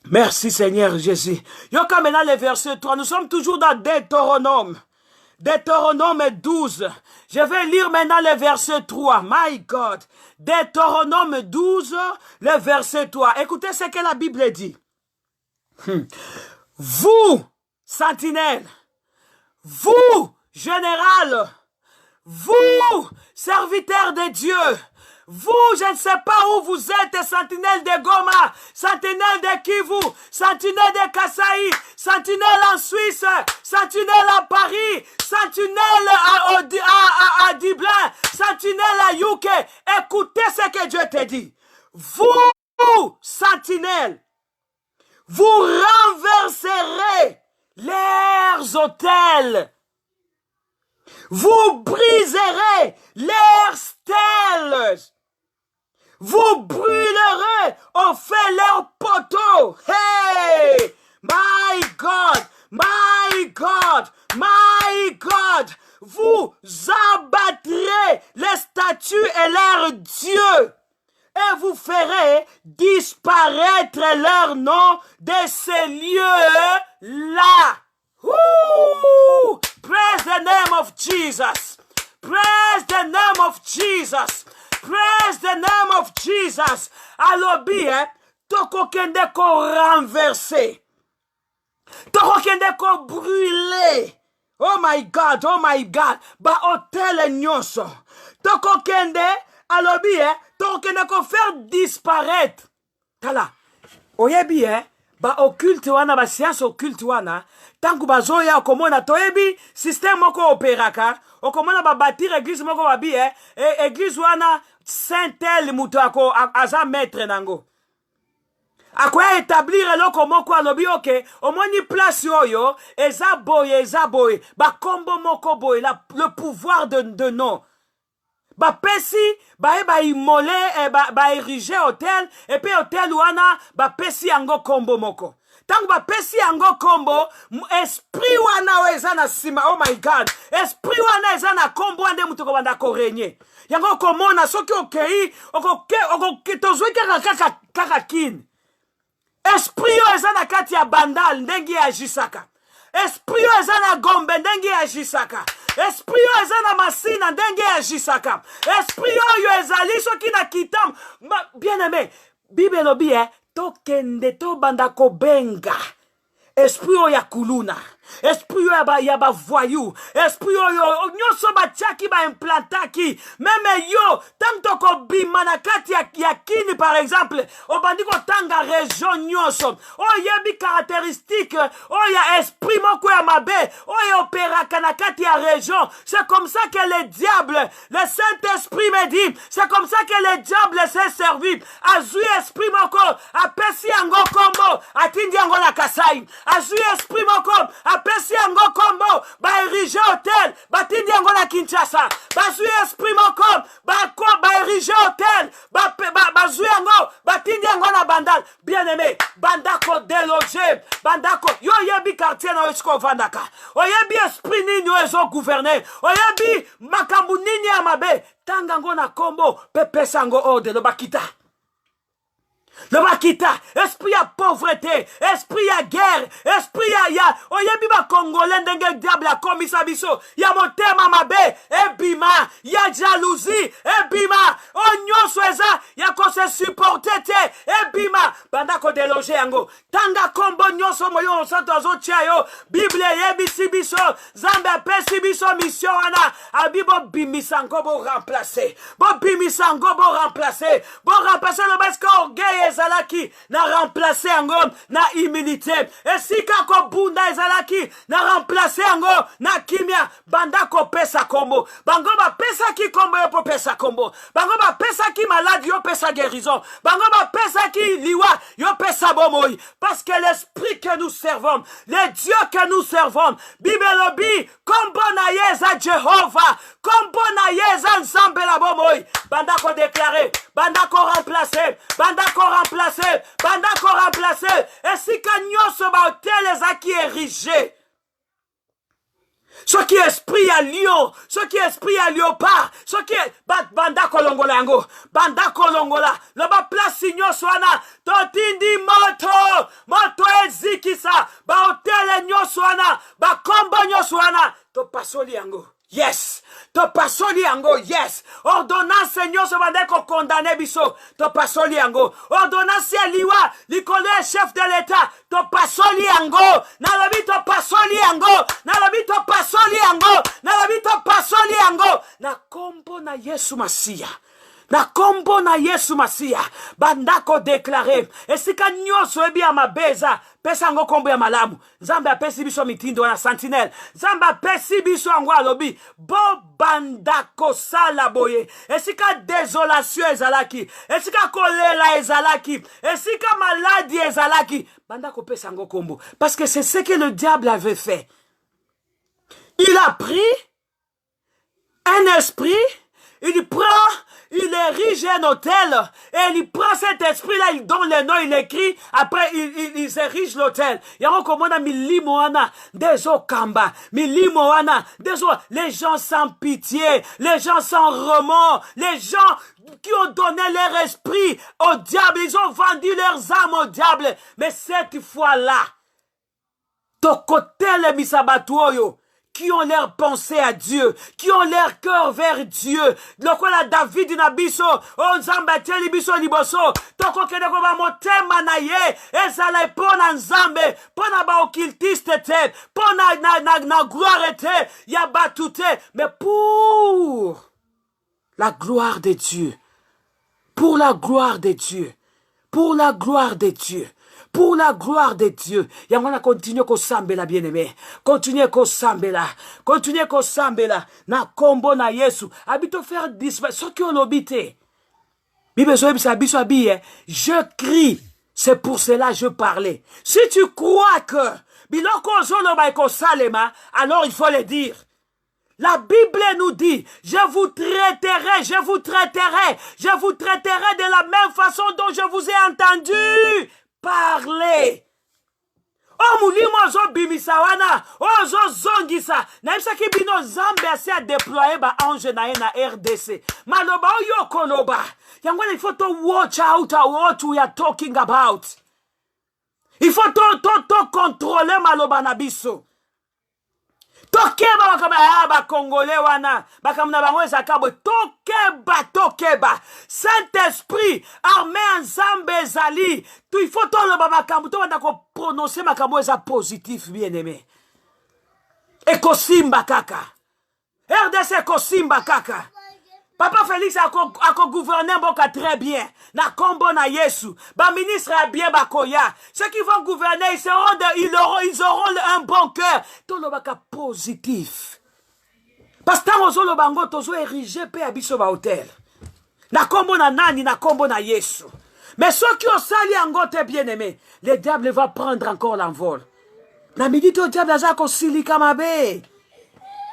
Merci Seigneur Jésus. Yoka maintenant le verset 3, nous sommes toujours dans Deutéronome. Deutéronome 12. Je vais lire maintenant le verset 3. My God. Deutéronome 12, le verset 3. Écoutez ce que la Bible dit. Vous, sentinelles, vous, général, vous, serviteurs de Dieu, vous, je ne sais pas où vous êtes, sentinelles de Goma, sentinelles de Kivu, sentinelles de Kasaï, sentinelles en Suisse, sentinelles à Paris, sentinelles à Dublin, sentinelles à UK. Écoutez ce que Dieu te dit. Vous, sentinelles, vous renverserez leurs autels. Vous briserez leurs stèles. Vous brûlerez au feu leurs poteaux. Hey! My God! My God! My God! Vous abattrez les statues et leurs dieux. Et vous ferez disparaître leur nom de ces lieux-là. Woo! Praise the name of Jesus. Praise the name of Jesus. Praise the name of Jesus. Alobi, toko kende ko renverser. Toko kende ko brûler. Oh my God, oh my God. Ba hotel nyonso. Toko kende, alobi, toko kende ko faire disparaître. Tala. Oyebi, ba occulte wana, ba science occulte wana. Tangu bazoya okomona toyebi système moko operaka okomona ba bâtir église moko babi église wana Saint-El muto ako aza maître nango akoya établir eloko moko alobi oke omoni place oyo eza boye bakombo moko boye le pouvoir de nom bapesi ba immolé ba érigé hôtel et puis hôtel wana bapesi yango kombo moko tango bapesi yango kombo esprit wana oyo eza na nsima oh my god esprit wana eza na kombo ande mutu kobanda korenye yango komona soki okei tozwi kaka kini esprit oyo eza na kati ya bandal ndenge agisaka esprit oyo eza na gombe ndenge agisaka esprit oyo eza na masina ndenge agisaka esprit oyo ezali soki na kitam bien aimé bible elobi tokende tobanda kobenga esprit oyo ya kuluna esprit oyo ya bavoyou esprit oyo nyonso batiaki baimplantaki meme yo tango tokobima na kati ya kini par exemple obandi kotanga région nyonso oyo yebi caractéristique oyo ya esprit moko ya mabe oyo opéraka na kati ya région c'est comme ça que le diable le Saint-Esprit me dit c'est comme ça que le diable s'est servi azwi esprit moko apesi yango kombo atindi yango na Kasai azwi esprit moko apesi yango kombo baérige hôtel batindi yango na Kinshasa bazwi esprit moko baérige hôtel bazwi yango batindi yango na bandal bien aimé bandako déloger bandako yo yebi quartier na esiko vandaka oyebi esprit nini oyo gouverner oyebi makambu nini ya mabe tanga ngo na kombo pepesa ngo ordre lo bakita le bakita, esprit ya pauvreté, esprit ya guerre, esprit ya oyebi ba congolais ndenge diable a komisa biso, ya motema mabe, ebima, ya jalousie, ebima, onyoso eza, ya ko se supporter te, ebima, banda ko déloger yango, tanga kombo nyonso moyo santo azotia yo, Bible yebi si biso, Zambe apesi biso mission wana, abibo bimisango bo remplacer, bo bimisango bo remplacer le basque orgueil ezalaki na remplacer yango na humilité esika ko bunda ezalaki na remplacer yango na kimia banda ko pesa kombo bango ba pesa ki kombo yo po pesa kombo bango ba pesa ki malade yo pesa guérison bango ba pesa ki liwa yo pesa bomoi parce que l'esprit que nous servons le Dieu que nous servons Bible lobi kombo na yeza Jehova kombo na yeza nzambe la bomoi banda ko déclarer banda ko remplacer esika nyonso ba hotel ezaki érigé ce qui est esprit à lion, ce qui est esprit à léopard, ce qui est banda kolongola yango, banda kolongola, le ba place nyonso wana, totindi moto ezikisa, ba hotel nyonso wana, ba kombo nyonso wana, to pasoli yango. Yes, to pasoli yango, yes. Ordonnance Seigneur se bande ko condamné biso, to pasoli yango. Ordonnance liwa, likole chef de l'État, to pasoli yango. Na lobi to pasoli yango, na lobi to pasoli yango, na lobi to pasoli yango. Na kombo na Yesu Masia. Na kombo na Yesu Masia, bandako déclaré, esika nyonso ebi ya mabeza, pesa ngo kombo ya malamu, Nzambe apesi biso mitindo na sentinelle, Nzambe apesi biso yango alobi, bo bandako sala boye, esika désolation ezalaki, esika kolela ezalaki, esika maladie ezalaki, bandako pesa ngo kombo, parce que c'est ce que le diable avait fait. Il a pris un esprit, il érige un hôtel et il prend cet esprit-là, il donne le nom, il écrit, après il érige l'hôtel. Il y a encore milimo wana, des okamba, milimo wana, les gens sans pitié, les gens sans remords, les gens qui ont donné leur esprit au diable, ils ont vendu leurs âmes au diable. Mais cette fois-là, tokotel misabatuoyo, qui ont leur pensée à Dieu, qui ont leur cœur vers Dieu. Lokola David nabiso, o Nzambe teli biso liboso, toko kede ko ba motema na ye, ezala pona Nzambe, pona ba occultiste te, pona na gloire te, ya batute, mais pour la gloire de Dieu, pour la gloire de Dieu, pour la gloire de Dieu. Pour la gloire de Dieu. Yangona continue ko sambela bien-aimé. Continue ko sambela. Continue ko sambela. Na kombo na Yesu. Habito faire disparaître. Ce qui on obite. Bible so biso biye. Je crie C'est pour cela que je parlais. Si tu crois que biloko ozoloba ekosalema, alors il faut le dire. La Bible nous dit, je vous traiterai de la même façon dont je vous ai entendu parler. Oh mulimo ozo bimisa wana, ozo zongisa. Na ibisaki bino Nzambe asi a déployer ba ange na ye na RDC. Maloba oyo koloba. Yangwana il faut to watch out what we are talking about. Il faut to contrôler maloba na biso. Tokeba ba Congolais wana bakamuna bango ezakabo tokeba Saint-Esprit armée ensemble ezali tout il faut toloba makambo to banda ko prononcer makambo eza positif bien-aimé ekosimba kaka RDC ekosimba kaka Papa Félix a gouverné mboka très bien. Na kombo na Yesu. Ba ministre a bien bakoya. Ceux qui vont gouverner, ils auront un bon cœur. Tolobaka positif. Parce que tangozolo bango tozo érigé pe abiso ba hôtel. Na kombo na nani, na kombo na Yesu. Mais ceux qui ont sali angote bien aimé, le diable va prendre encore l'envol. Na midi to diable azako silika mabe.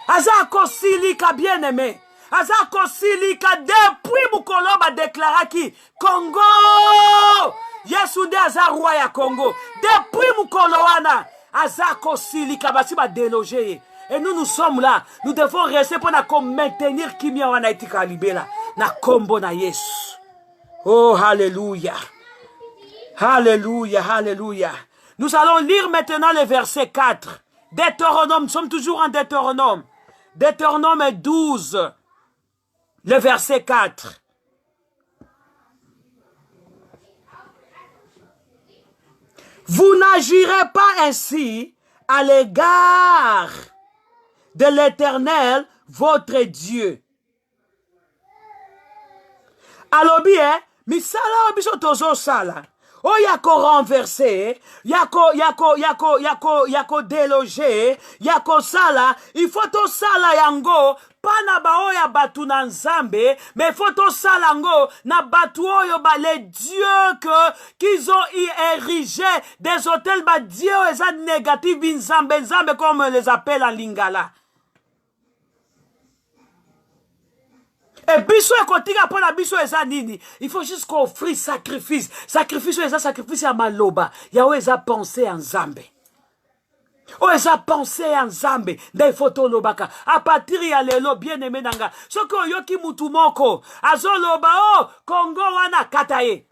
Azako silika bien aimé. Azako silika depuis mukolo ba déclaraki Congo Yesu de aza roi ya Congo depuis mukolo wana azako silika basi ba déloger et nous sommes là nous devons rester pour maintenir kimia wana etika libela na kombo na Yesu. Oh alléluia alléluia alléluia. Nous allons lire maintenant le verset 4 Deutéronome, nous sommes toujours en Deutéronome 12 le verset 4. Vous n'agirez pas ainsi à l'égard de l'Éternel, votre Dieu. Alobi, misala obiso tozo sala. O yako renversé, yako délogé, yako sala, il faut to sala yango, pas na ba oya batu na Nzambe, mais il faut to sala yango, na batu oyo ba les dieux qu'ils ont érigé des hôtels ba dieux eza négatifs Nzambe comme on les appelle en lingala. Et biso ekotika pour la biso eza nini? Il faut juste qu'offrir sacrifice. Sacrifice eza sacrifice ya maloba. Ya o eza pensé en Nzambe. O eza pensé en Nzambe. Nde foto lobaka. A partir ya lelo bien aimé nanga. Soko yoki mutu moko. Azo loba oh Congo wana kataye.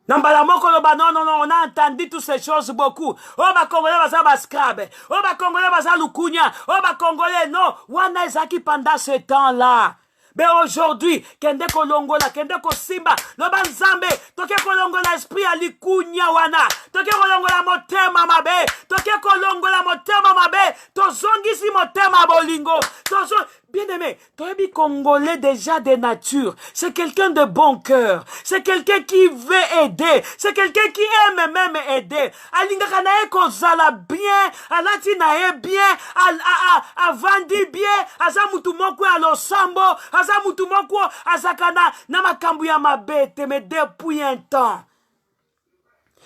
Nambala moko loba non, on a entendu toutes ces choses beaucoup. Oh ba Congolais baza ba scrab. Oh ba Congolais baza lukunya. Oh ba Congolais non. Wana ezaki pendant ce temps-là. Mais aujourd'hui, kende kolongola, kende kosimba, loba Nzambe, toke kolongola esprit ya likunya wana, toke kolongola motema mabe, toke kolongola motema mabe, tozongisi motema bolingo, bien aimé, Toyebi Congolais déjà de nature, c'est quelqu'un de bon cœur, c'est quelqu'un qui veut aider, c'est quelqu'un qui aime même aider. Alingaka na ye kozala bien, alati na ye bien, avandi bien, aza mutu moko ya losambo, aza mutu moko azakana na makambu ya mabete, mais depuis un temps.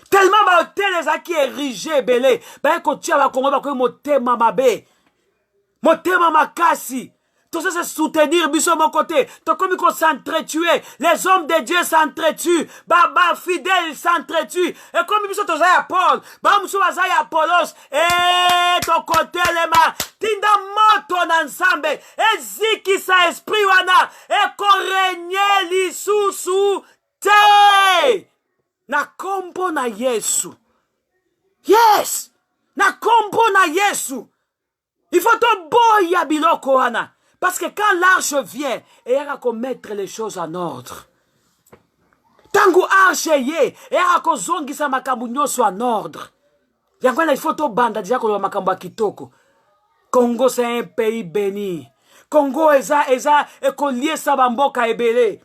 Tellement ba hôtel ezaki érigé belé, ba ekotia ba Congo ba ko motema mabe. Motema makasi. Tout ça c'est soutenir biso mon côté. Tout comme qu'on s'entretuer. Les hommes de Dieu s'entretuent. Baba fidèles s'entretuent. Et comme biso to ya Paul. Ba muso baza ya Apollos. Et ton côté les mains. Tinda moto na Nzambe. Eziki sa esprit wana. Et korenye lisusu te. Na kombo na Yesu. Yes. Na kombo na Yesu. Il faut to boya biloko wana. Parce que quand l'arche vient, il y a qu'à mettre les choses en ordre. Tangu arche ye, il y a qu'à zongisa makambu nyoso en ordre. Il faut to banda déjà ko makambu kitoko. Congo c'est un pays béni. Congo eza ekolié sa bamboka ebele.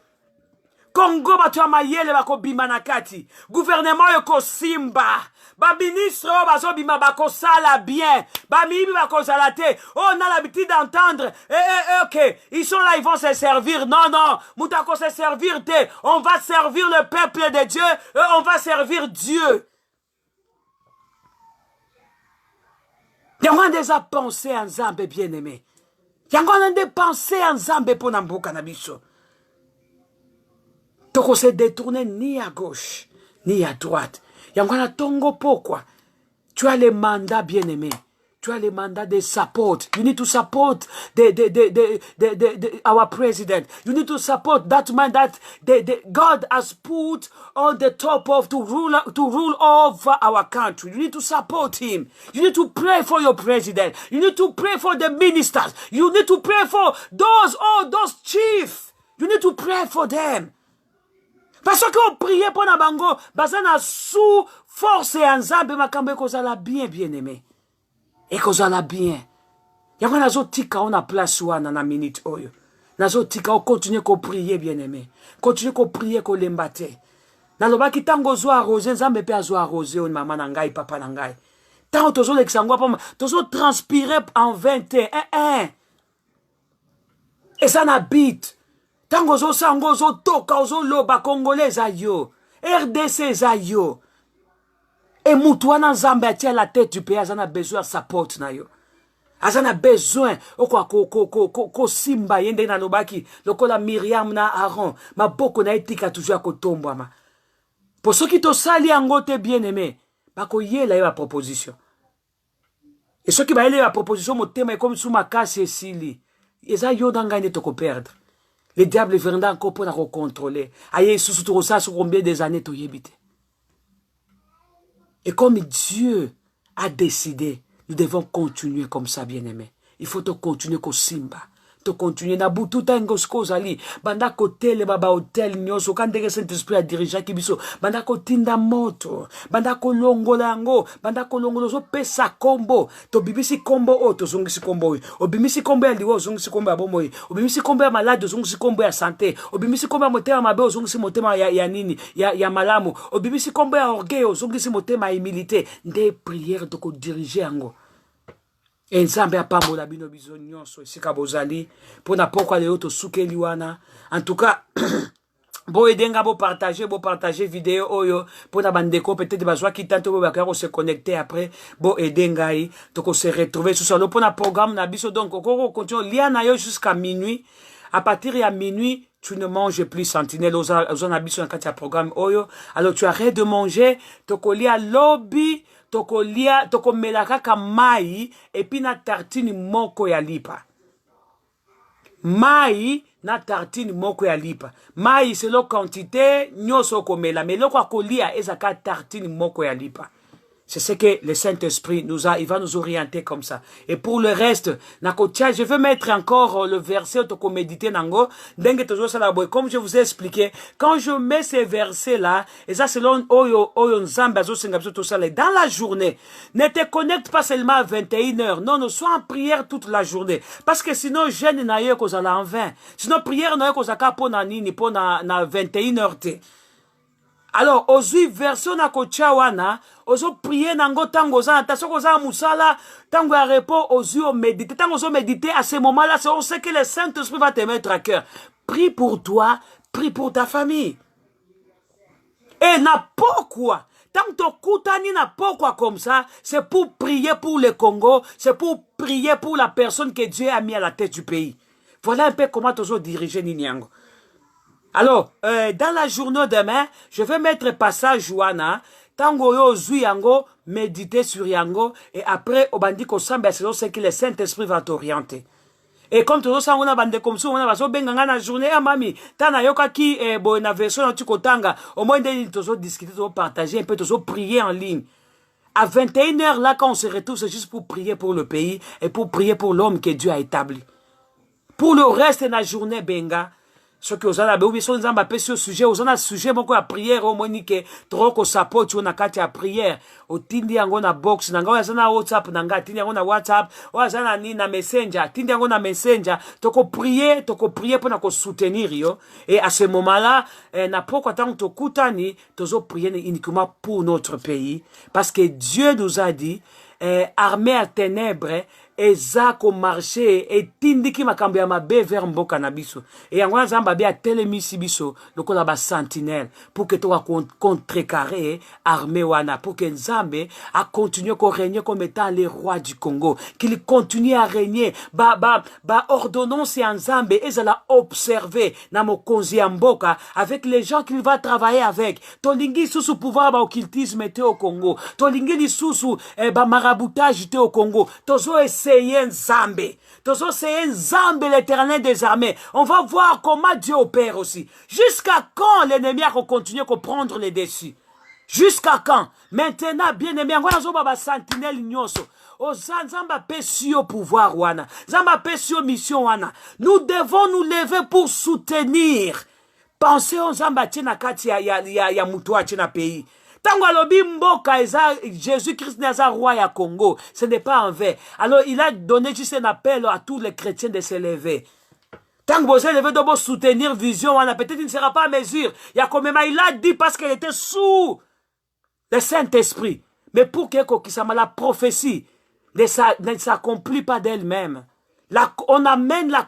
Congo batu ya mayele bako bima na kati. Gouvernement yoko simba. Ba ministre bazo bima bako sala bien. Ba mibi bako salate. Oh, on a l'habitude d'entendre. Ok, ils sont là, ils vont se servir. Non, non, moutako se servir te. On va servir le peuple de Dieu. On va servir Dieu. Yango déjà pensé en Zambé bien-aimé. Yango déjà pensé en Zambé pour Nambuka Nabiso. Toko se détourner ni à gauche, ni à droite. Yango na tongo pourquoi? Tu as les mandats bien-aimés. Tu as les mandats de support. You need to support our president. You need to support that man that God has put on the top of to rule over our country. You need to support him. You need to pray for your president. You need to pray for the ministers. You need to pray for those chiefs. You need to pray for them. Parce qu'on priait pour Nabango, basana sous force et ensemble, makambe kozala bien aimé. Et kozala bien. Yango nazo tika on a place wana na minute oyo. Nazo tika on continue ko prier bien aimé. Continue ko prier ko lembate. Na loba ki tango zo arroser, nzambe pe azo arroser on mama na ngai papa na ngai. Tango tozo l'exangwa pa tozo transpirer en 21. Et ça n'habite. Tango zo sango zo toka zo loba congolais za yo. RDC za yo. Et Moutouana Nzambe a la tête du pays, Azana besoin de support na yo. Azana besoin ko simba yende na nobaki, lokola Myriam na Aaron, ma boko na etika toujours ko tombo ma. Pour ceux qui te sali angote bien-aimé, bako yela la proposition. Et ceux qui ba yela la proposition mo tema comme sous ma casse sili. Eza yo danga ne to ko perdre. Le diable viendra encore pour la recontrôler. Aye sous tout ça sur combien des années to yebite. Et comme Dieu a décidé, nous devons continuer comme ça, bien-aimé. Il faut te continuer comme Simba. Te continuer na butu tango skozali. Banda kote le baba hotel nyoso. Kandere Saint-Esprit a dirigé kibiso. Banda ko tinda moto. Banda ko longolango. Banda ko longolo so pesa kombo. To bibisi kombo o to zongisi kombo. O bimisi kombo ya liwo zongisi kombo ya bomo. O bimisi kombo ya malade zongisi kombo ya santé. O bimisi kombo ya motema mabe zongisi motema ya nini ya malamu. O bimisi kombo ya orgueil zongisi motema ya humilité. Nde prière to ko diriger ango. Et Nzambe apambola bino biso nyonso esika bozali pona pokwa leo to sukeli wana. En tout cas bo edenga bo partager vidéo oyo pona bandeko peut-être bazwa ki tanto bo bakako se connecter après bo edenga yi to ko se retrouver sur ça pona programme na biso donc ko continue lia na yo jusqu'à minuit. À partir de minuit tu ne manges plus sentinelle aux abisso dans le programme oyo. Alors tu arrêtes de manger to lia lobby toko melaka ka mai et puis na tartine moko ya lipa. Mai na tartine moko ya lipa. Mai c'est la quantité nyoso komela mais loko kolia ezaka tartine moko ya lipa. C'est ce que le Saint-Esprit il va nous orienter comme ça. Et pour le reste, je veux mettre encore le verset toko méditer nango. Comme je vous ai expliqué, quand je mets ces versets-là, et ça selon Oyo Nzambe dans la journée, ne te connecte pas seulement à 21h. Non, non, sois en prière toute la journée. Parce que sinon, jeûne na yo kozala en vain. Sinon, prière na yo kozaka po na nini, po na 21h te. Alors, ozui version na kocha wana, ozo prier nango tango za, tasoko za musala, tango ya repos, ozui o méditer. Tango ozo méditer, à ce moment-là, on sait que le Saint-Esprit va te mettre à cœur. Prie pour toi, prie pour ta famille. Et na pourquoi? Tant que koutani na pourquoi comme ça, c'est pour prier pour le Congo, c'est pour prier pour la personne que Dieu a mis à la tête du pays. Voilà un peu comment ozo diriger Ninyango. Alors, dans la journée demain, je vais mettre passage Wana, tango yo zui yango, méditer sur yango, et après, au bandi ko sambe, c'est que le Saint-Esprit va t'orienter. Et comme tout ça, on a bandé comme ça, on a baso benganga na journée, ah mami, tana yoka ki, bo na version na tukotanga, au moins de tozo discuter, tozo partager, un peu tozo prier en ligne. À 21h, là, quand on se retrouve, c'est juste pour prier pour le pays, et pour prier pour l'homme que Dieu a établi. Pour le reste de la journée, benga, Ce que vous avez oublié, son zamba pe sur sujet, vous en a sujet moko ya prière au monique trop ko support na kati ya prière. O tindi yango na box na nga zana WhatsApp na nga tindi yango na WhatsApp, o zana ni na Messenger, tindi yango na Messenger, toko prier pour na ko soutenir yo. Et à ce moment-là, na pourquoi tant to kutani, tozo prier uniquement pour notre pays parce que Dieu nous a dit armée à ténèbres eza ko marché et tindiki makambo ya mabe vers mboka na biso et yango nzamba bia telemisi biso lokola ba sentinelle pour que to contrecarrer armée wana pour que nzambe a continuer ko régner comme étant le roi du Congo qu'il continue à régner ba ordonnance ya nzambe ezala observer na mokonzi ya mboka avec les gens qu'il va travailler avec tolingi susu pouvoir ba occultisme te au Congo tolingi lisusu ba maraboutage te au Congo tozo essayer Nzambe. Tozo c'est Nzambe l'Éternel des armées. On va voir comment Dieu opère aussi. Jusqu'à quand l'ennemi a continué à prendre les dessus? Jusqu'à quand? Maintenant, bien aimé, on va voir sentinelle nyonso. O Zamba pesio pouvoir wana. Zamba pesio mission wana. Nous devons nous lever pour soutenir. Pensez aux Zamba tina kati ya mutua tina pays. Tango alobi mboka eza Jésus-Christ n'est pas roi ya Congo. Ce n'est pas en vain. Alors il a donné juste un appel à tous les chrétiens de se lever. Tango vous lever de soutenir vision, peut-être il ne sera pas à mesure. Il y a quand même, il a dit parce qu'elle était sous le Saint-Esprit. Mais pour que la prophétie ne s'accomplit pas d'elle-même. On amène la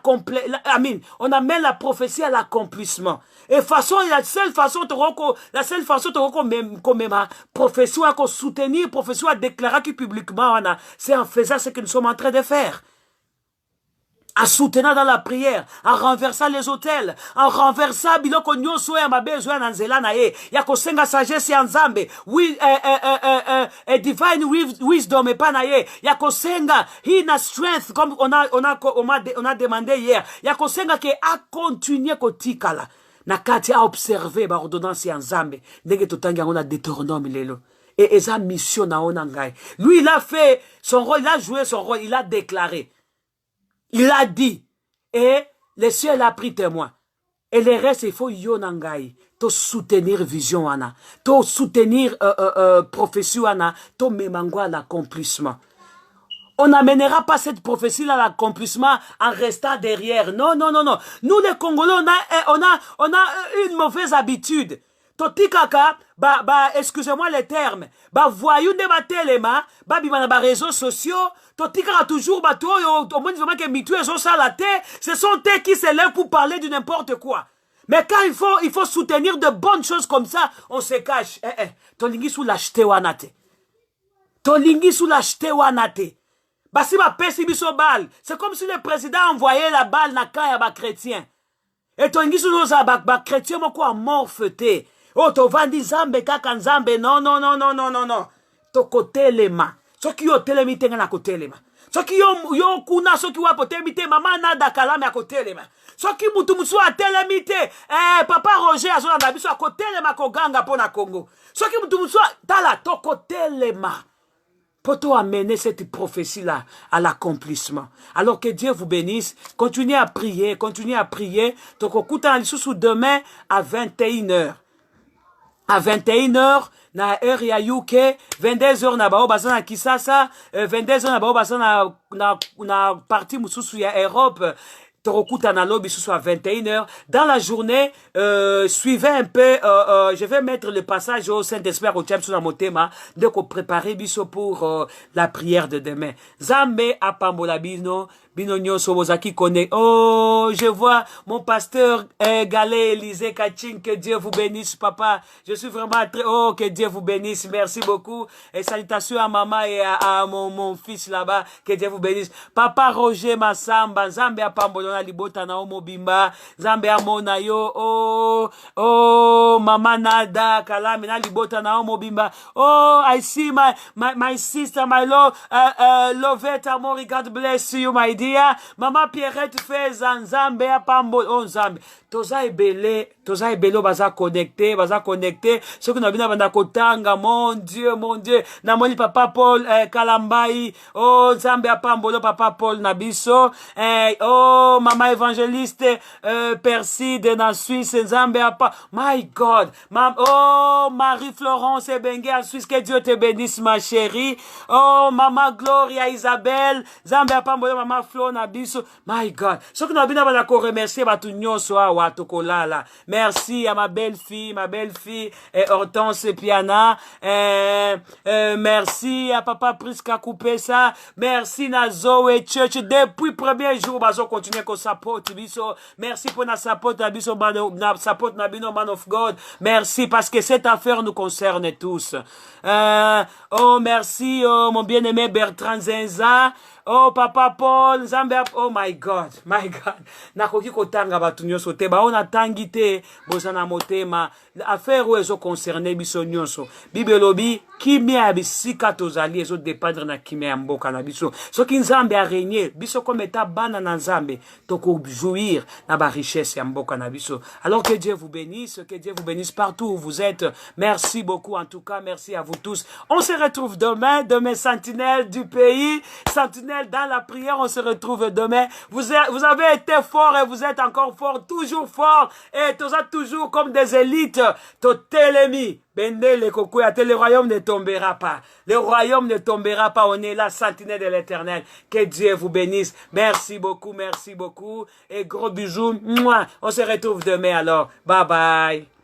prophétie à l'accomplissement. Et la seule façon de même prophétie à soutenir, prophétie à déclarer publiquement, c'est en faisant ce que nous sommes en train de faire. En soutenant dans la prière, en renversant les hôtels, en renversant biloko nyonso ya mabezo na nzela na ye, ya kosenga sagesse ya nzambe, oui, divine wisdom et pas na ye, ya kosenga inner strength comme on a demandé hier, ya kosenga ke a continuer kotikala na kati a observer ba ordonnance ya nzambe, ndenge totangi on a Deutéronome lelo. Et eza mission na ona ngai. Lui il a fait son rôle, il a joué son rôle, il a déclaré. Il a dit, et le ciel a pris témoin. Et le reste, il faut yonangai, to soutenir vision wana, to soutenir prophétie wana, to memangwa l'accomplissement. On n'amènera pas cette prophétie-là à l'accomplissement en restant derrière. Non, non, non, non. Nous, les Congolais, on a une mauvaise habitude. Totikaka, excusez-moi les termes, voyons de ma téléma, bimana ba réseaux sociaux, totikaka toujours au moins vraiment que mitu et ça la terre, ce sont eux qui se lèvent pour parler de n'importe quoi. Mais quand il faut soutenir de bonnes choses comme ça, on se cache. Tolingi sous l'acheter wanate. Tolingi sous l'acheter wanate. Si ma pesi biso balle, c'est comme si le président envoyait la balle na kaya ba chrétien. Et tolingi sous nos chrétiens moko a morfeté. Oh, to vandi zambe kaka nzambe. Non, non, non, non, non, non, non. To kote lema. So ki yo telemite nga na kote lema. So ki yo kuna, so ki wapo telemite, mama nada kalame a kote lema. So ki mutu a telemite, papa Roger a zona dabiso a kote lema koganga po na Congo. So ki mutu tala, to kote lema. Pour amener cette prophétie-là à l'accomplissement. Alors que Dieu vous bénisse. Continuez à prier, continuez à prier. Donc, on coûte un sous demain à 21h. À 21h, na heure ya UK, 22h na bao basana Kisasa, 22h na bao basana na partie mususu ya Europe. Torokuta na lobby ce soit 21h. Dans la journée, suivez un peu, je vais mettre le passage au Saint-Esprit au Tcham sur la motema, donc on prépare biso pour la prière de demain. Zambe apambola bino, bino nyoso bozaki kone. Oh, je vois mon pasteur Galé Élisée Kaching, que Dieu vous bénisse papa. Je suis vraiment très, oh, que Dieu vous bénisse, merci beaucoup. Et salutations à maman et à mon fils là-bas, que Dieu vous bénisse. Papa Roger Massamba, Zambe apambola na libota na mobimba, Zambe amona yo, oh, mama nada, kalame na libota na mobimba. Oh, I see my sister, my love, Lovetta Mori, God bless you, my dear. Mama Pierrette fait Zambe apambola, oh Zambe. Toza ebele toza ebelo baza connecté, ceux qui n'ont pas kotanga, mon Dieu, namoni papa Paul Kalambai, oh Nzambe apambolo papa Paul Nabiso, oh maman évangéliste Perside na Suisse, Nzambe apa, my God, oh Marie-Florence Ebenge en Suisse, que Dieu te bénisse ma chérie, oh maman Gloria Isabelle, Nzambe apambolo maman Flo Nabiso, my God, ceux qui n'ont pas remercier batu nyonso awa tokolala. Merci à ma belle-fille Hortense Piana, merci à papa Priska Koupessa, merci na Zoe Church, depuis premier jour bazo continuer ko support biso, merci pour na support na biso, na support na bino man of God, merci parce que cette affaire nous concerne tous. Oh merci mon bien-aimé Bertrand Zenza, oh papa Paul Nzambe, oh my God, nakoki kotanga batu nyonso te baona tangi te bozana motema affaire oyo ezo concerne biso nyonso. Bible lobi kimia ya bisika tozali ezo dépendre na kimia ya mboka na biso. Soki Nzambe a régné biso comme état bana na Nzambe toko jouir na ba richesse ya mboka na biso. Alors que Dieu vous bénisse, partout où vous êtes. Merci beaucoup en tout cas, merci à vous tous. On se retrouve demain sentinelle du pays, sentinelle dans la prière, on se retrouve demain. Vous avez été fort et vous êtes encore fort, toujours fort, et tous toujours comme des élites. Totelemi, Bendele Kokoyate, le royaume ne tombera pas. Le royaume ne tombera pas. On est là, sentinelle de l'éternel. Que Dieu vous bénisse. Merci beaucoup, et gros bisous. On se retrouve demain alors. Bye bye.